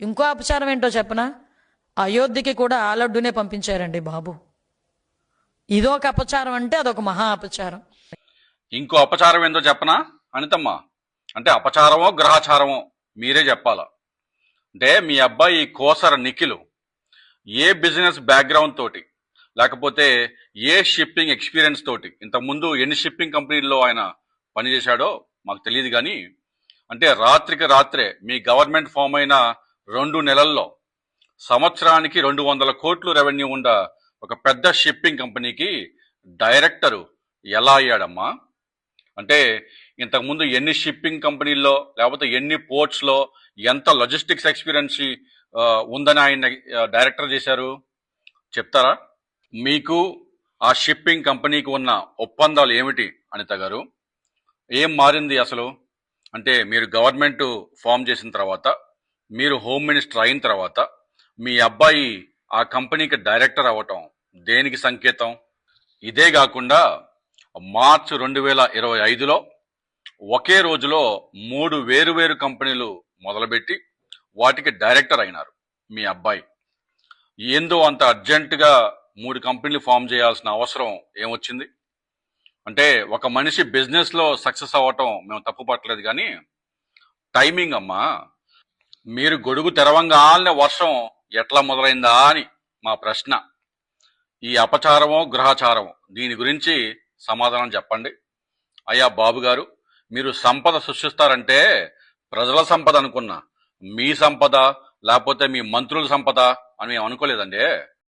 ఇంకో అపచారం ఏంటో చెప్పనా? అయోధ్యకి కూడా ఆలడ్డునే పంపించారండి బాబు. ఇదొక అపచారం అంటే అదొక మహా అపచారం. ఇంకో అపచారం ఏందో చెప్పనా అనితమ్మ? అంటే అపచారమో గ్రహచారమో మీరే చెప్పాలా. అంటే మీ అబ్బాయి కోసర నిఖిలు ఏ బిజినెస్ బ్యాక్గ్రౌండ్ తోటి, లేకపోతే ఏ షిప్పింగ్ ఎక్స్పీరియన్స్ తోటి, ఇంతకుముందు ఎన్ని షిప్పింగ్ కంపెనీల్లో ఆయన పనిచేశాడో మాకు తెలియదు. కానీ అంటే రాత్రికి రాత్రే మీ గవర్నమెంట్ ఫామ్ అయిన 2 నెలల్లో సంవత్సరానికి 200 కోట్లు రెవెన్యూ ఉండ ఒక పెద్ద షిప్పింగ్ కంపెనీకి డైరెక్టరు ఎలా అయ్యాడమ్మా? అంటే ఇంతకుముందు ఎన్ని షిప్పింగ్ కంపెనీల్లో, లేకపోతే ఎన్ని పోర్ట్స్లో, ఎంత లాజిస్టిక్స్ ఎక్స్పీరియన్స్ ఉందని ఆయన డైరెక్టర్ చేశారు చెప్తారా? మీకు ఆ షిప్పింగ్ కంపెనీకి ఉన్న ఒప్పందాలు ఏమిటి అనిత గారు? ఏం మారింది అసలు? అంటే మీరు గవర్నమెంట్ ఫామ్ చేసిన తర్వాత, మీరు హోమ్ మినిస్టర్ అయిన తర్వాత మీ అబ్బాయి ఆ కంపెనీకి డైరెక్టర్ అవ్వటం దేనికి సంకేతం? ఇదే కాకుండా మార్చి 2025లో ఒకే రోజులో 3 వేరు కంపెనీలు మొదలుపెట్టి వాటికి డైరెక్టర్ అయినారు మీ అబ్బాయి. ఏందో అంత అర్జెంటుగా 3 కంపెనీలు ఫామ్ చేయాల్సిన అవసరం ఏమొచ్చింది? అంటే ఒక మనిషి బిజినెస్లో సక్సెస్ అవ్వటం మేము తప్పు పట్టలేదు, కానీ టైమింగ్ అమ్మా. మీరు గొడుగు తెరవంగానే వర్షం ఎట్లా మొదలైందా అని మా ప్రశ్న. ఈ అపచారమో గ్రహచారమో దీని గురించి సమాధానం చెప్పండి. అయ్యా బాబు గారు, మీరు సంపద సృష్టిస్తారంటే ప్రజల సంపద అనుకున్నా, మీ సంపద లేకపోతే మీ మంత్రుల సంపద అని మేము అనుకోలేదండి.